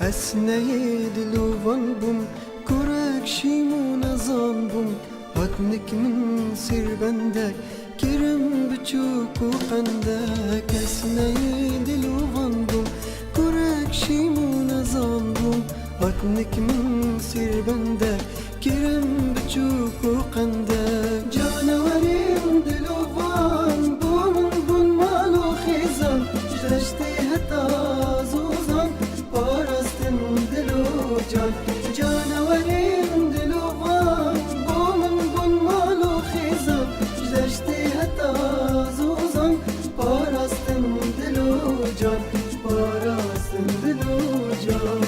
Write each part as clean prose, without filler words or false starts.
اسنای دلوان بوم کرک شیمون زان بوم هاتنک من سیر بندک کرم بچوک و قندک اسنای دلوان بوم کرک شیمون زان بوم هاتنک من سیر بندک کرم بچوک و قندک جانوریم دلوان بوم بون مالو خیزان جدشتی حتا زوزان پارستن دلو جان جانوریم دلوان بومن بون مالو خیزان جدشتی حتا زوزان پارستن دلو جان پارستن دلو جان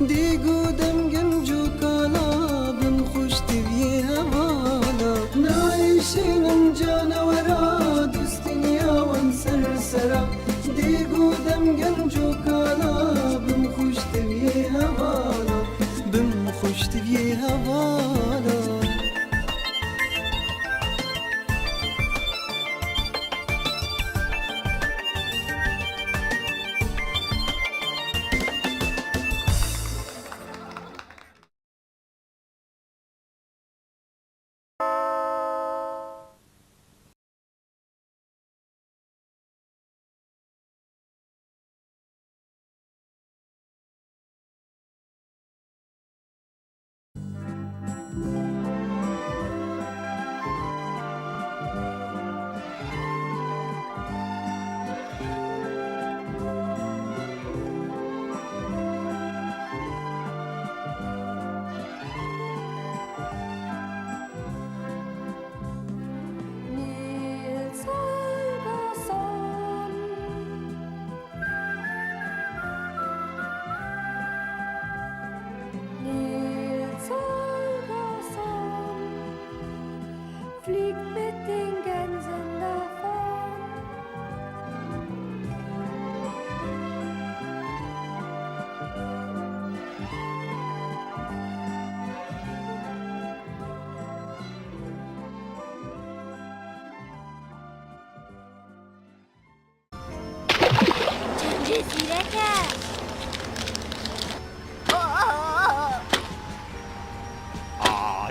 دیگو دم گنجو کالا بم خوش تبیه هوالا نایشینم جانورا دوستنیا وان سرسرا دیگو دم گنجو کالا بم خوش تبیه هوالا بم خوش تبیه هوالا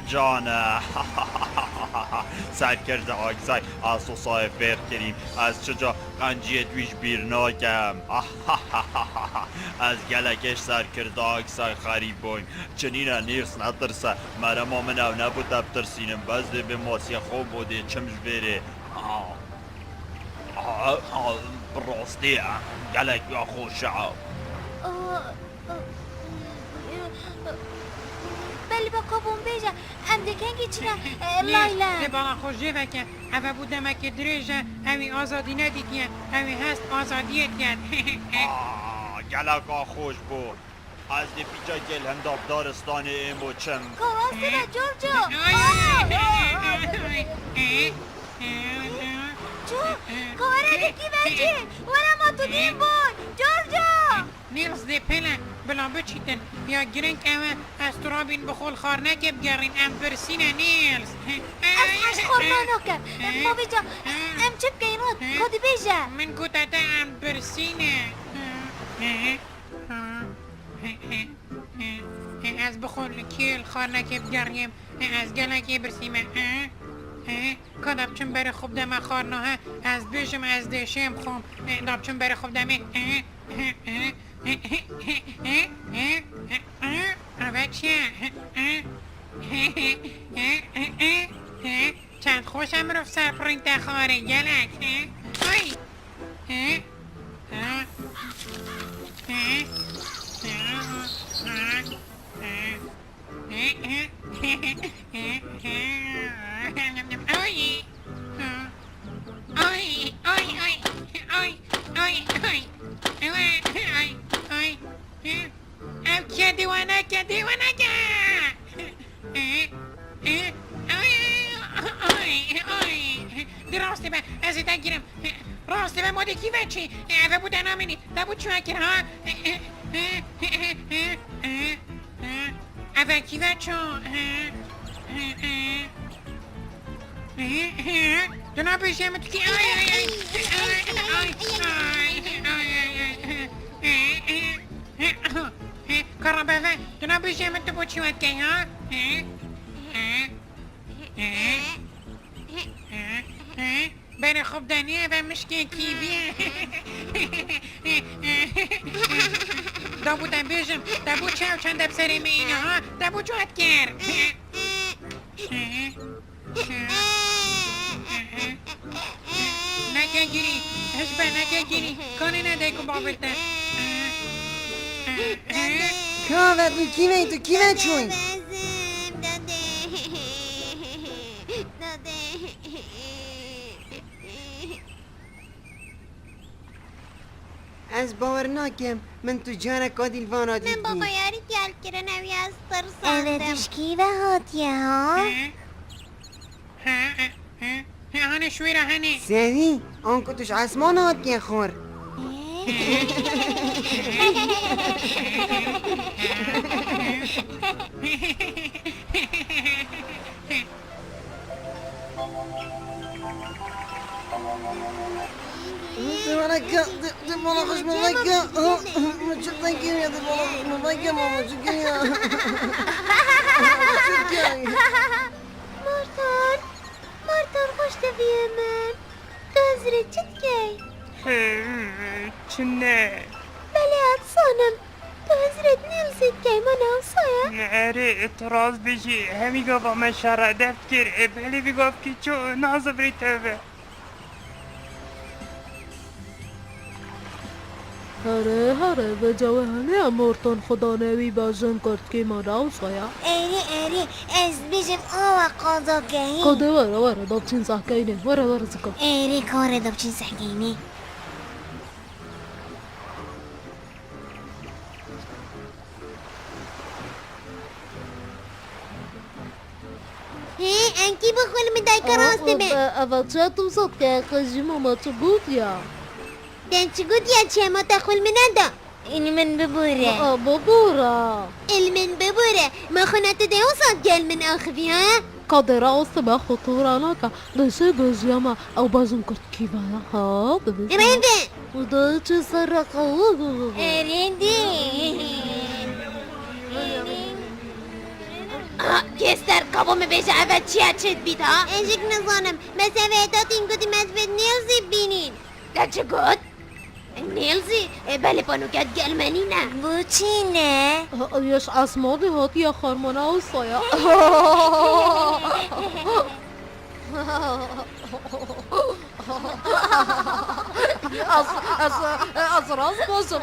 جانه سرکرد آگزای از صاحب بر کریم از چجا قنجی دویش بیر ناکم از گلکش سرکرد آگزای خریب بویم چنینه نیرس نترسه مرم آمن او نبود بترسینم بزده به ماسی خوب بوده چمش بره براستی گلک یا خوشه بلی با کبون بیجا ام دکنگی چینا لایلا لبالا خوشه وکن اوه بودم که دریجه اوی آزادی ندیدیم اوی هست آزادیت کرد گلک خوش بود از دی پیچا گل هنداب دارستان ایمو چم کواسته را جورجو جو کواره دکی بچه ورا ما تو دیم بود جورجو نیلز دی پله بلا بچیتن یا گرنگ اوه از ترابین بخول خار نکب گرین ام برسینه نیلز از هش خورمانو کم ما بیجا ام چپ گیمود کدی بیجا من گوتتا ام برسینه از بخول کیل خار نکب گریم از گلکی برسیمه کداب چون بره خوب دمه خارنه از بیشم از دیشم خوم داب چون بره خوب دمه اوه چیه چند خوشم رفت سر پرینت خاره گلک نکه دیوانگه دراسته به ازی دگیرم راسته به موده کی وچی اوه بودن آمینی دبو چو اکر ها اوه کی وچو دو نبیشیم تو کی کارا بفه دو نبیشیم تو بچی وقت که ها بره خوب دنیه و مشکل کیویه دابو دنبیشم دابو چاو چند دب سریم اینه ها دابو جوات کرد نکه گیری هشبه نکه گیری کانی نده که باولده کاوت بی کیوه تو کیوه چون از باور ناکم من تو جانه کادیل وانا من دیدی بابا یاری گل کرده نوی از ترساندم دوشکی و هاتیه ها هانه شویره هنه سوی آن کتوش اسمان هات که خور مالكا دي بالا خوش مالكا ما تشوفين كيميا دي بالا خوش مالكا ماما شكرا مارتان خوش تبیه من دازره چت کی چنه بله اتصانم دازرت نیلزید کی من اوصایا نعري اعتراض بيجي همي قبا ما شرع دفتر بهلي بيقف كي شو ناظر تبه هره به جوهنه مورتون خدا نوی بازن کرد که ما راو سایا اری از بیشم آوا قضا گهی کده وره دابچین سحکینه وره زکا اری کار دبچین سحکینه انکی بخول مدای کراسته به اول چه تو صد که قجیم ما چه بود یا دن چه گود یا چه ما تخول منده این من ببوره ببورا المن ببوره ما خونت ده وصد گل من آخفی ها قادر است به خطور نکه دشه گجیم او بازن کرد کی بالا ها رنده وده چه سر قوه رنده کستر کابوم بیشه اول چیه چید بید ها؟ اشک نزانم مثل ویدات این گودی مزفید نیلزی بینین در چه گود؟ نیلزی؟ بله پانوکت گلمنی نه بو چی نه؟ یش اسمادی هاتی یا خارمانه او سایا از راست باشم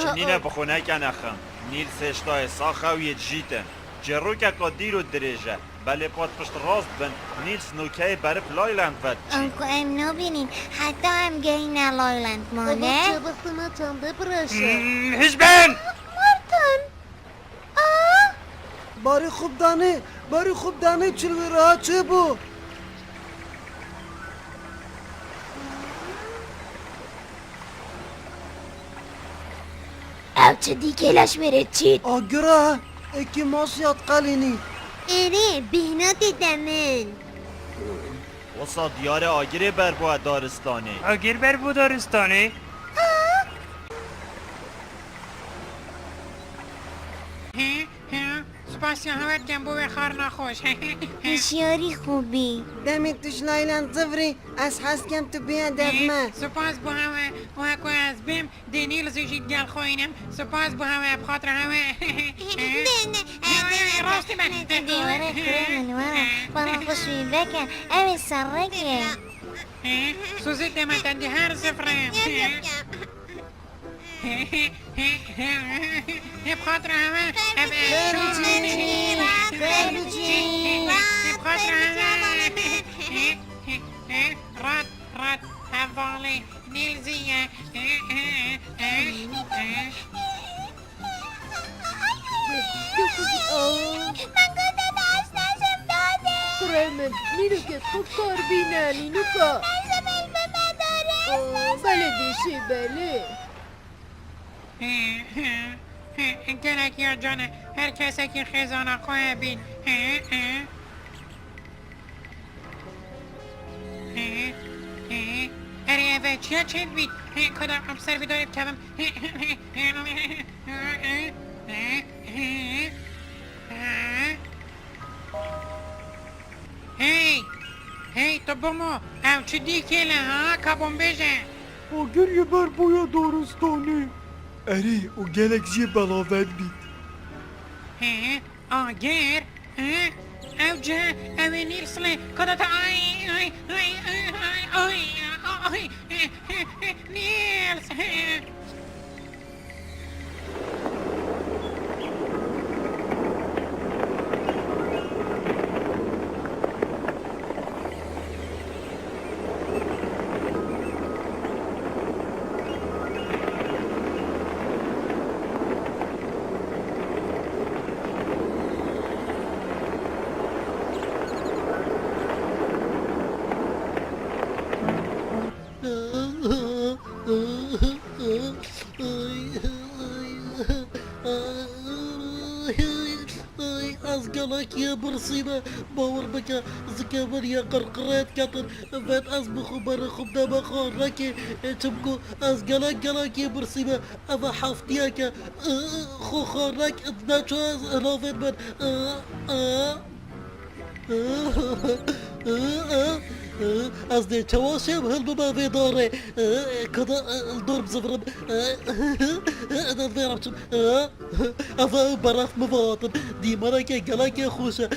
چنینه بخونه که نخم نیل سشتای ساخه و یه جیتن جرو که که دیرو دریجه بله پاد پشت راست بن نیل سنوکه بره لایلند ود چی انکو ام نبینین حتی هم گهین لایلند مانه چه بختنه چنده برشه هجبن مارتان باری خوب دانه چلوی راه چه بو او چه دیگلش میره چید آگره اکی ماسیات قلینی اره بهنات دمن وسا دیار آگره بر با دارستانی اگر بر بودارستانه سپاسی هوت جنبو به خار نخوش هشیاری خوبی دمی توش لایلند زفری از حسکم تو بیان دفمه سپاس بو همه و هکو از بیم دینیل زیشید گل خوینم سپاس بو همه بخاطر همه راستی من دیواره کرو منوارم بارا خوشوی بکن اوی سرکه سوزی دمتن دی هر سفرم بخاطر همه بخاطر همه من نینو که خوب کار بینه نینو که بله دیشی بله گلکی جانه هر کسی که خزانه خواه بین اره اوه چیا چند بید کدام افسر بیداره بکوم هی تو بمو او چی دی کله ها کبون بجه اگر یه بر بویا دارستانه اری او گلکزی بلاوت بید آگر او جه او نیرسله کداتا آی نیرس از گلکی برسیمه باور بکه زکبر یا قرقرات کتن فت از بخو بر خوب دم خورکی چمکو از گلکی برسیمه اما حفتیه که خو خورک نچو از رافت من از ده تواشم هل بما في داري كذا الدور بزفرم انا فيرمتم افا براف مواطن دي مراكي قلاكي خوشة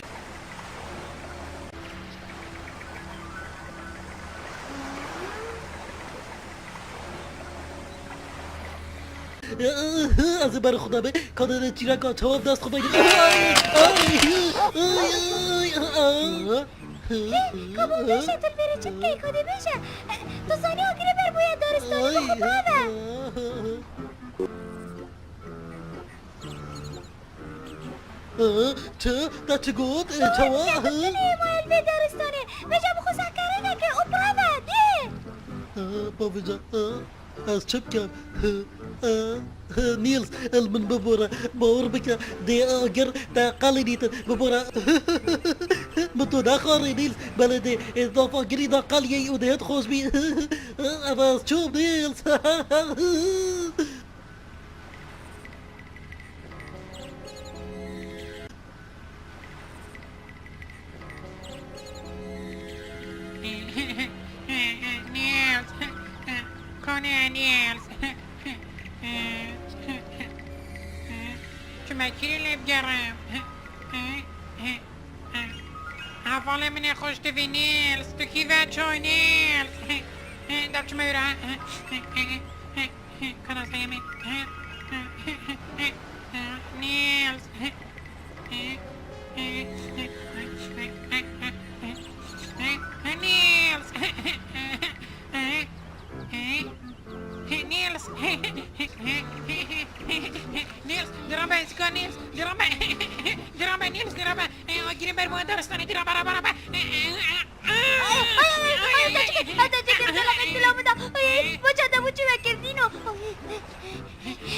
از بر خدا به کادر تیرکا تواب دست خدا کبون بشه تل بره چپکه کده بشه تو زانی آگیره بر باید دارستانی بخو بابا چه؟ دا چه گود؟ چوا؟ تلی مایل به دارستانه بجا بخو سکره نکه او برابه دی بابا جا از چپ کم نیلز من ببورا باور بکا دی اگر دا قالی دیتن ببورا متو دا خاری نیلز بله دی اضافه گری دا قالیه او دیت خوش بی اما از چوب نیلز نیلز کنه نیلز چما کلی بگرم حفاله منه خوش دوی نیلز تو کی وچای نیلز در چما بیره کناس لیمی نیلز نیلز نیلز درابه اسکا نیلز درابه نیلز درابه آگیری بر باید دارستانی درابه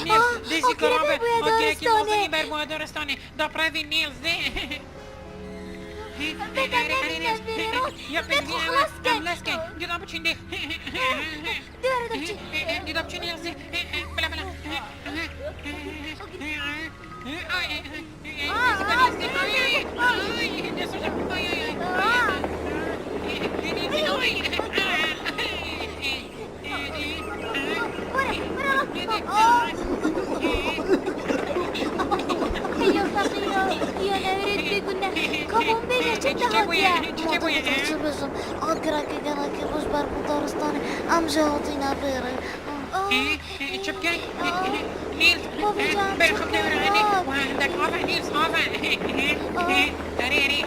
نیلز دیزی کرابه آگیری که موزنی بر باید دارستانی دا پروی نیلز یا بگی املاس کن دیدم بچینده دیدم بچینده نیلزی بلا کبون بگه چه تهاتیه چه بزم آگرکی گلکی خوش بر بود دارستانه ام جهاتی نبره چپ کن نیلز بر خب دورانی و عندك آفا نیلز آفا اری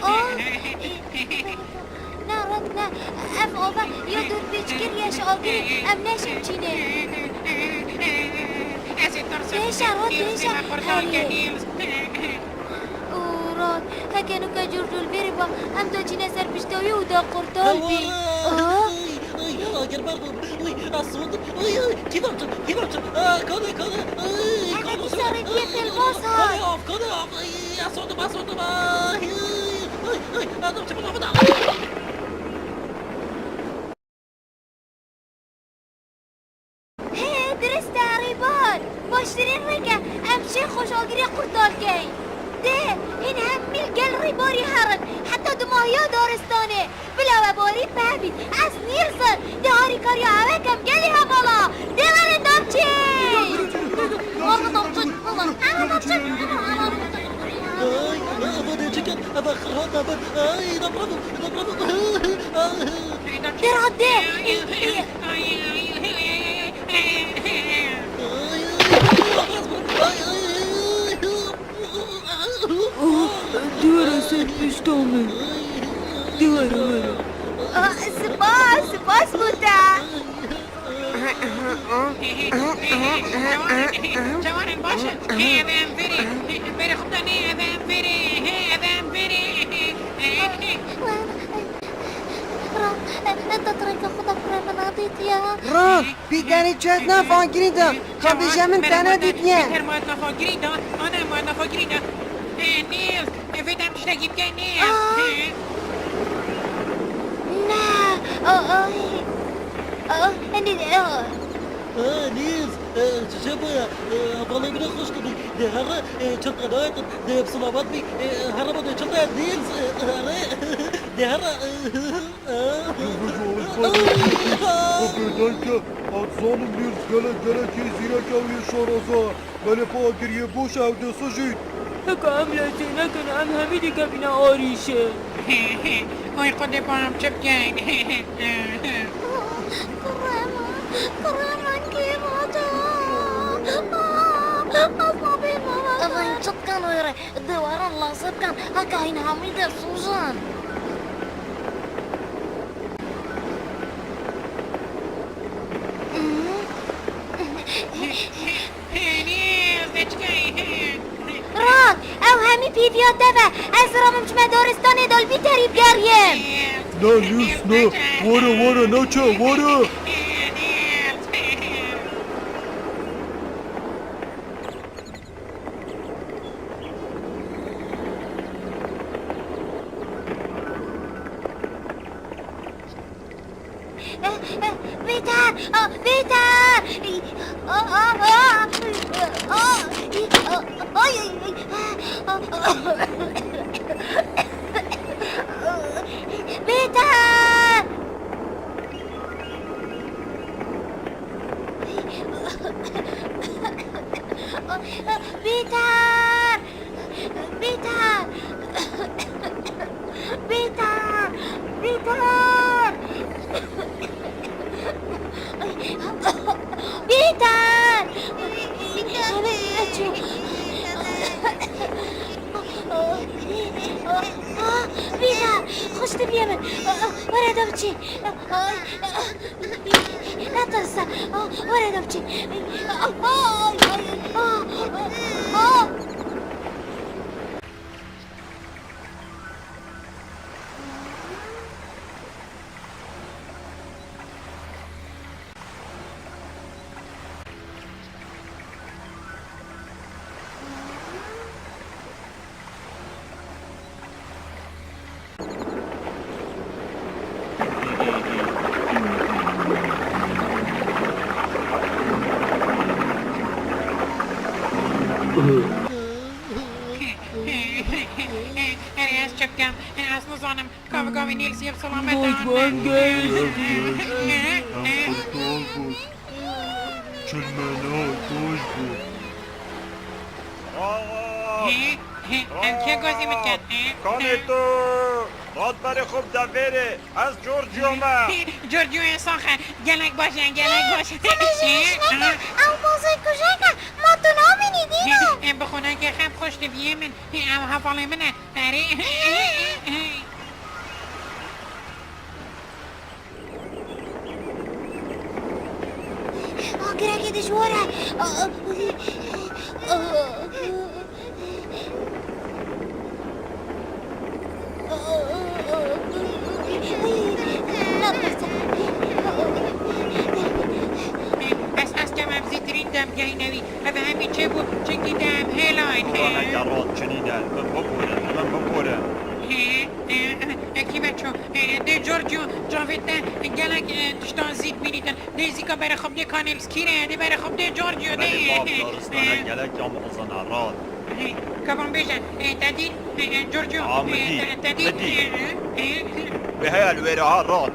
نه رد نه اف آفا یا دور بیچگر یش آگری ام نشم چینه ازی ترسم نیلز ما خوردار که نیلز راد هەکەن و کە جورجول بێری بە ئەم دۆچینە سەر پشتەوی و دا قورتال بی اگر مردم اسود كيف كده هەکەتی سەڕێک پێ قێڵباس هات كده اسود هێ درستە ڕێبان باشترین ڕێگە ئەم شێ خۆشحاڵگیری قورتالکەین دێ هین هەم میل گەل ڕێباری هەڕن حتا دماهیا دارستانێ بلاوە باری پەبیت ئەس نیرسن دێ هاریکاریا هەوەکەم گەلی هەماڵا دێوەنە دامچێ أبا خرهات أبا نبرده دێ ڕادێ دوره سر پشتامه دوره سپاس بوده جوانن باشه ادم بری خوب دانی ادم بری انت طريقة خدا فرا مناطيت يا راه بیداری جد نفاگیری دا خبیجه من تنه دیدیم بهتر ماد نفاگیری دا آنه ماد نفاگیری دا نیل فیدم تشتگی بگه نیل نيلز شبه والله من خوش كده ده هرا شط قناعت ده بصلابات بي هرا بده شط نيلز ده هرا Opedanka atzanım bir gele ki zirek aviye şaraza bana pagiriye boş evde sıcık. هکا هم لازینه کنه هم همیدی که بینا آریشه اوی خود پانم چپ کن كرامان كيف هذا أصابي ماما أبغى كان ويري الدوار الله كان هكا هنا حميدة سوزان راد أو همي بيفيات دفع أزرا ممشما دورستاني دول بيتري بياريم Ne Nils ne? Vara naça vara. بيتر بيتر بيتر بيتر بيتر بيتر بيتر بيتر بيتر خوش تبيمن ورا دمتي لا تنسى ورا دمتي از چپ کم از نزانم کاوه کاوه نیل سیب سلامت بازبان گشتی Kurtar bu. Çılmana koş bu. که گازی میکن کانتو رادبر خوب دوره از جورجیو ما جورجیو انسان خه گلک باشن او بازه کجاکه ما تو نامینی دینو بخونه که خب خوش دویه من او حفاله منه اره گرگی دشواره چه بود چه گیدم هلاین خانه راد چنینن من ببورم اکی بچه ده جورجو جاوید ده گلک تشتان زید بینیدن ده زیکا بره خب ده کانلز کیره ده بره خب ده جورجو ده ولی باب دارستانه گلک یا مغزن راد کبان بیشن تدید جورجو آمدی تدید به هی الویره ها راد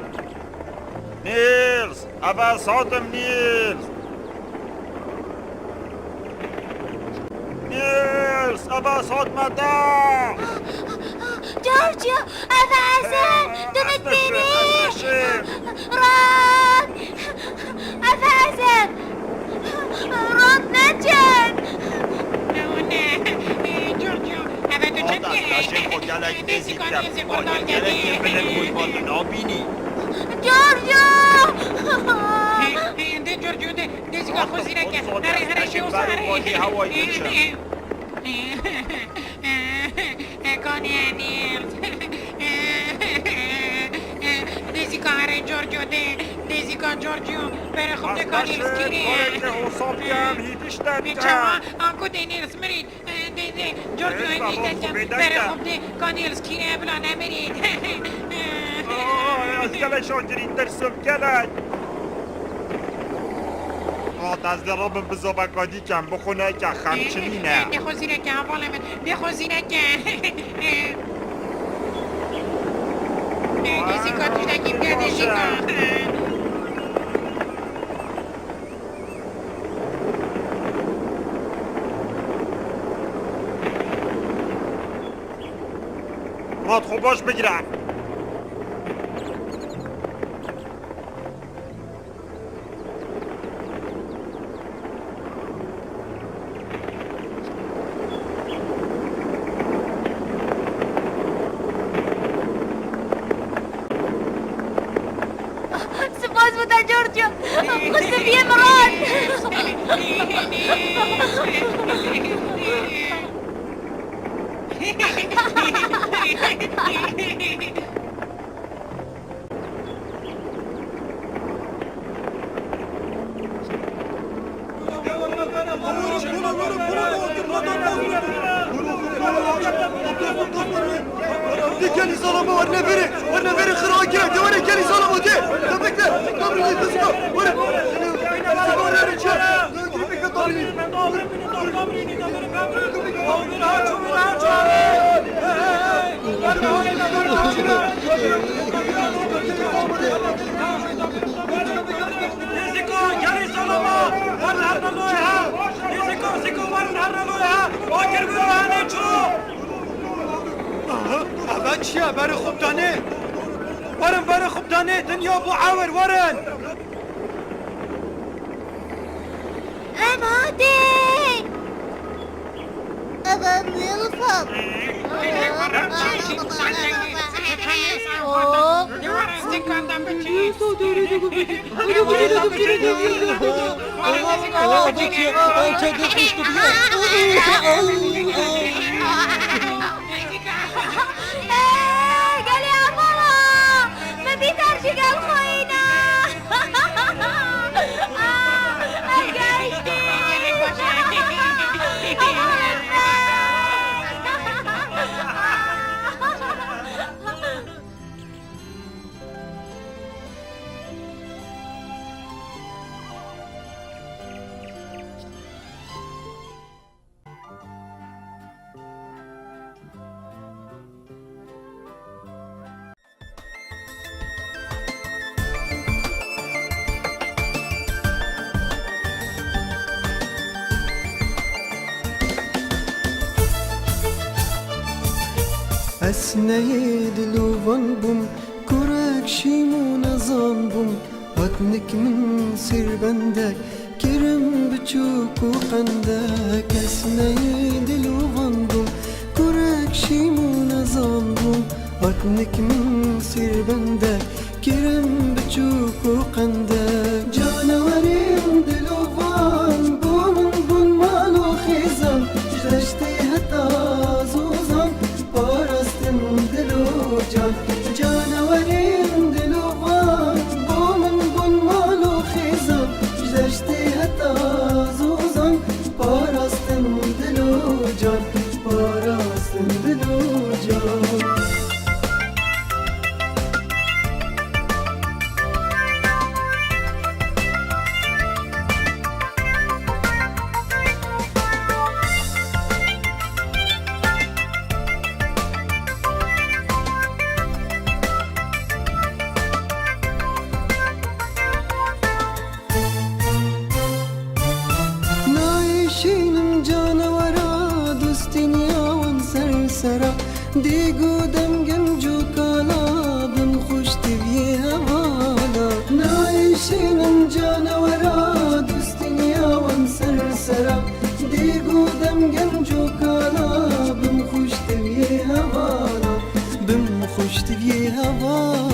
نیلز اول ساتم نیلز اول سات مدام جورجيو أفاسن دمت بيني راد أفاسن راد نجن جورجيو أبدا داشتن خود گلک نزیک کرد گلک بلد بود با نابینی جورجيو ده جورجيو ده زيكا خوزينك هري شو هري كوني يا نيلز ديزيكا هري جورجيو ديزيكا جورجيو بره خب ده كونيلز كيري بيچوا آنكو ده نيلز مريد ده جورجيو هني دكم بره خب ده كونيلز كيري بلا نمريد از گلک شاگرین درسم گلک از درام بزابکادی کم بخونه که خمچنینه ده خوزیرک حواله من ده خوزیرک ديزيكا تشتاكي بيا ديزيكا راد خوباش بگیرم سپاس بودا جورجيو قصة بيه مراد Gel salama var ne veri khiraki de var gel salama de bekle kabrini kızma var var içe bekle kabrini اول چیه برای خوب دانه ورن برای خوب دانه دنیا بو عاور ورن رمادي أبا نلفظ قال يا ماما ما بيقدرش قال خوينا اسنای دلوان بوم کرک شیمون زان بوم هاتنک من سر بندک کرم بچوک و قندک اسنای دلوان بوم کرک شیمون زان بوم هاتنک من سر بندک کرم بچوک و قندک جانوریم دلوان بوم بون مالو خیزم جدشتی حتا زوزم پارستم دلو جان جانوریم دلوان بومن بون مالو خیزم جدشتی حتا زوزم پارستم دیگو دم گنجو کالا بم خوش تبیه هوالا نایشینم جانورا دستنیا وان سرسرا دیگو دم گنجو کالا بم خوش تبیه هوالا بم خوش تبیه هوالا